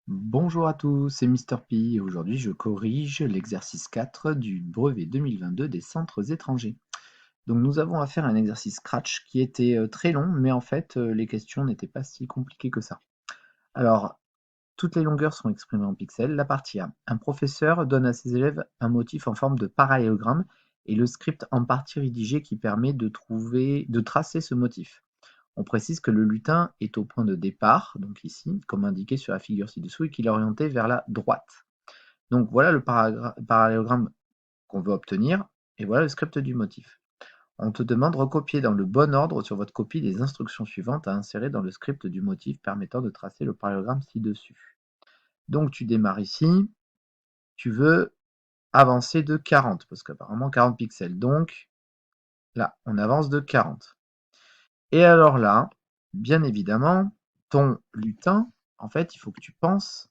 Bonjour à tous, c'est Mr P et aujourd'hui je corrige l'exercice 4 du brevet 2022 des centres étrangers. Donc nous avons à faire un exercice Scratch qui était très long, mais en fait les questions n'étaient pas si compliquées que ça. Alors, toutes les longueurs sont exprimées en pixels. La partie A. Un professeur donne à ses élèves un motif en forme de parallélogramme et le script en partie rédigé qui permet de tracer ce motif. On précise que le lutin est au point de départ, donc ici, comme indiqué sur la figure ci-dessous, et qu'il est orienté vers la droite. Donc voilà le parallélogramme qu'on veut obtenir, et voilà le script du motif. On te demande de recopier dans le bon ordre sur votre copie les instructions suivantes à insérer dans le script du motif permettant de tracer le parallélogramme ci-dessus. Donc tu démarres ici, tu veux avancer de 40, parce qu'apparemment 40 pixels. Donc là, on avance de 40. Et alors là, bien évidemment, ton lutin, en fait, il faut que tu penses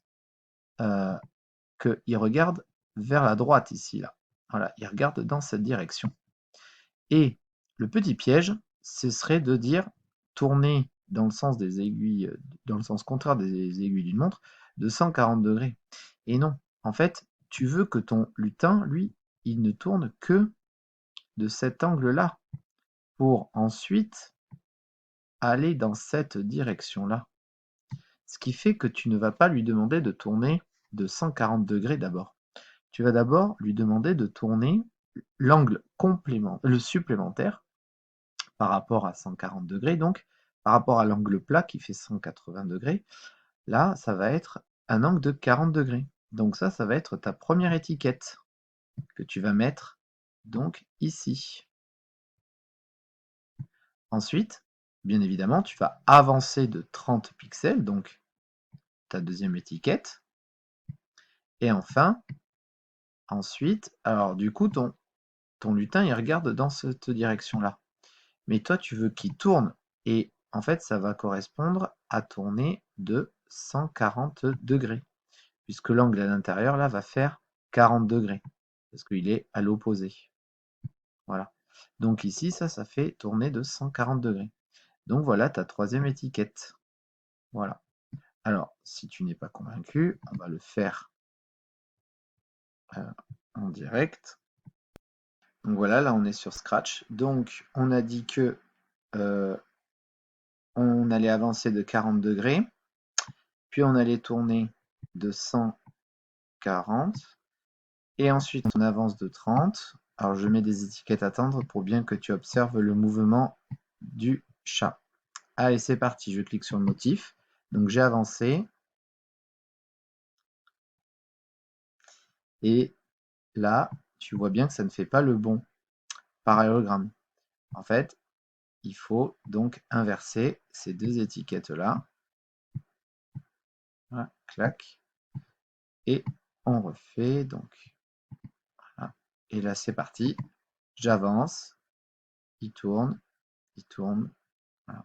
qu'il regarde vers la droite ici, là. Voilà, il regarde dans cette direction. Et le petit piège, ce serait de dire tourner dans le sens des aiguilles, dans le sens contraire des aiguilles d'une montre, de 140 degrés. Et non, en fait, tu veux que ton lutin, lui, il ne tourne que de cet angle-là, pour ensuite aller dans cette direction-là. Ce qui fait que tu ne vas pas lui demander de tourner de 140 degrés d'abord. Tu vas d'abord lui demander de tourner l'angle le supplémentaire par rapport à 140 degrés, donc par rapport à l'angle plat qui fait 180 degrés. Là, ça va être un angle de 40 degrés. Donc ça va être ta première étiquette que tu vas mettre donc ici. Ensuite, bien évidemment, tu vas avancer de 30 pixels, donc ta deuxième étiquette. Et enfin, ensuite, alors du coup, ton lutin, il regarde dans cette direction-là. Mais toi, tu veux qu'il tourne. Et en fait, ça va correspondre à tourner de 140 degrés. Puisque l'angle à l'intérieur, là, va faire 40 degrés. Parce qu'il est à l'opposé. Voilà. Donc ici, ça fait tourner de 140 degrés. Donc voilà ta troisième étiquette. Voilà. Alors, si tu n'es pas convaincu, on va le faire en direct. Donc voilà, là on est sur Scratch. Donc on a dit que on allait avancer de 40 degrés, puis on allait tourner de 140, et ensuite on avance de 30. Alors je mets des étiquettes à attendre pour bien que tu observes le mouvement du chat. Allez, c'est parti, je clique sur le motif. Donc j'ai avancé, et là, tu vois bien que ça ne fait pas le bon parallélogramme. En fait, il faut donc inverser ces deux étiquettes-là. Voilà, clac. Et on refait, donc, voilà. Et là, c'est parti. J'avance, il tourne, il tourne. Voilà.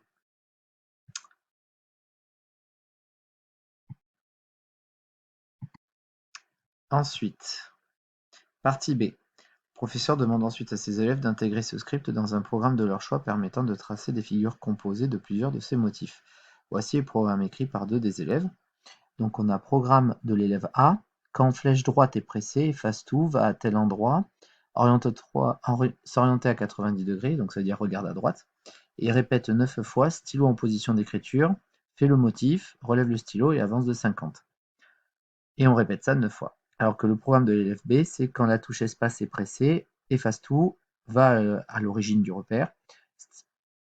Ensuite, partie B. Le professeur demande ensuite à ses élèves d'intégrer ce script dans un programme de leur choix permettant de tracer des figures composées de plusieurs de ces motifs. Voici le programme écrit par deux des élèves. Donc on a programme de l'élève A. Quand flèche droite est pressée, efface tout, va à tel endroit, s'orienter à 90 degrés, donc ça veut dire regarde à droite, et répète 9 fois, stylo en position d'écriture, fais le motif, relève le stylo et avance de 50. Et on répète ça 9 fois. Alors que le programme de l'élève B, c'est quand la touche espace est pressée, efface tout, va à l'origine du repère,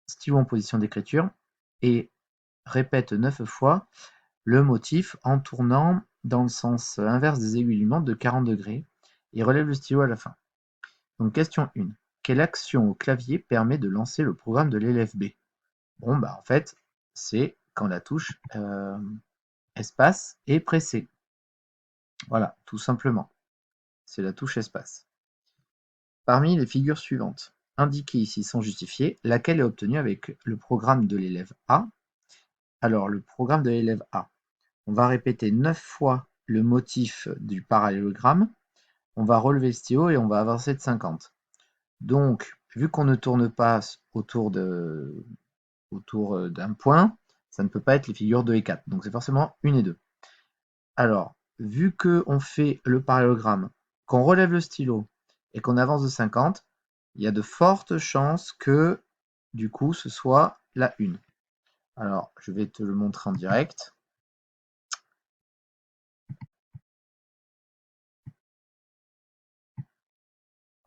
stylo en position d'écriture, et répète 9 fois le motif en tournant dans le sens inverse des aiguilles d'une montre de 40 degrés et relève le stylo à la fin. Donc question 1. Quelle action au clavier permet de lancer le programme de l'élève B? Bon, bah en fait, c'est quand la touche espace est pressée. Voilà, tout simplement. C'est la touche espace. Parmi les figures suivantes, indiquées ici sans justifier, laquelle est obtenue avec le programme de l'élève A? Alors, le programme de l'élève A. On va répéter 9 fois le motif du parallélogramme, on va relever le stylo et on va avancer de 50. Donc, vu qu'on ne tourne pas autour d'un point, ça ne peut pas être les figures 2 et 4. Donc c'est forcément 1 et 2. Alors, vu qu'on fait le parallélogramme, qu'on relève le stylo et qu'on avance de 50, il y a de fortes chances que, du coup, ce soit la 1. Alors, je vais te le montrer en direct.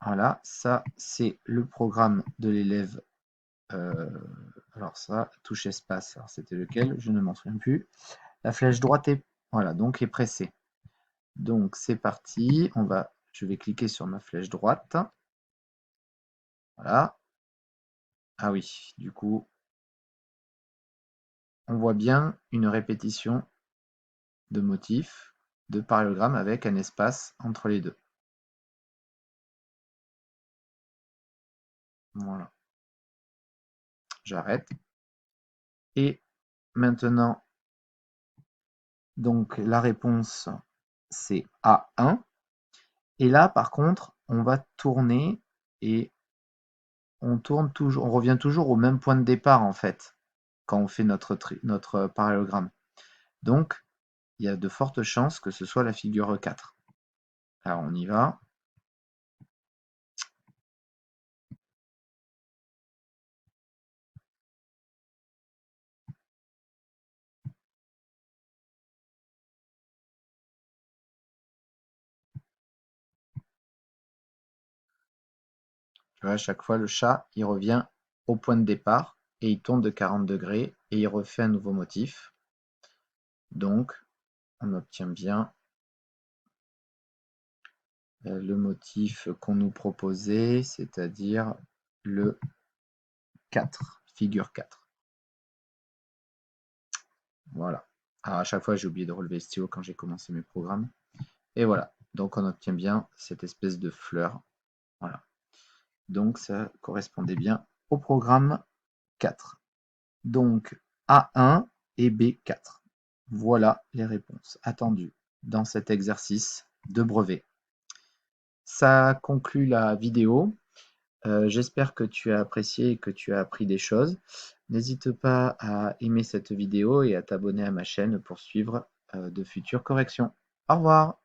Voilà, ça, c'est le programme de l'élève. Alors ça, touche espace. Alors c'était lequel? Je ne m'en souviens plus. La flèche droite est, voilà, donc est pressée. Donc c'est parti. Je vais cliquer sur ma flèche droite. Voilà. Ah oui, du coup, on voit bien une répétition de motifs, de parallélogramme avec un espace entre les deux. Voilà. J'arrête. Et maintenant, donc la réponse, c'est A1. Et là, par contre, on va tourner et on revient toujours au même point de départ en fait, quand on fait notre parallélogramme. Donc, il y a de fortes chances que ce soit la figure 4. Alors, on y va. Tu vois, à chaque fois, le chat, il revient au point de départ et il tourne de 40 degrés et il refait un nouveau motif. Donc, on obtient bien le motif qu'on nous proposait, c'est-à-dire le 4, figure 4. Voilà. Alors, à chaque fois, j'ai oublié de relever le stylo quand j'ai commencé mes programmes. Et voilà. Donc, on obtient bien cette espèce de fleur. Voilà. Donc, ça correspondait bien au programme 4. Donc, A1 et B4. Voilà les réponses attendues dans cet exercice de brevet. Ça conclut la vidéo. J'espère que tu as apprécié et que tu as appris des choses. N'hésite pas à aimer cette vidéo et à t'abonner à ma chaîne pour suivre de futures corrections. Au revoir!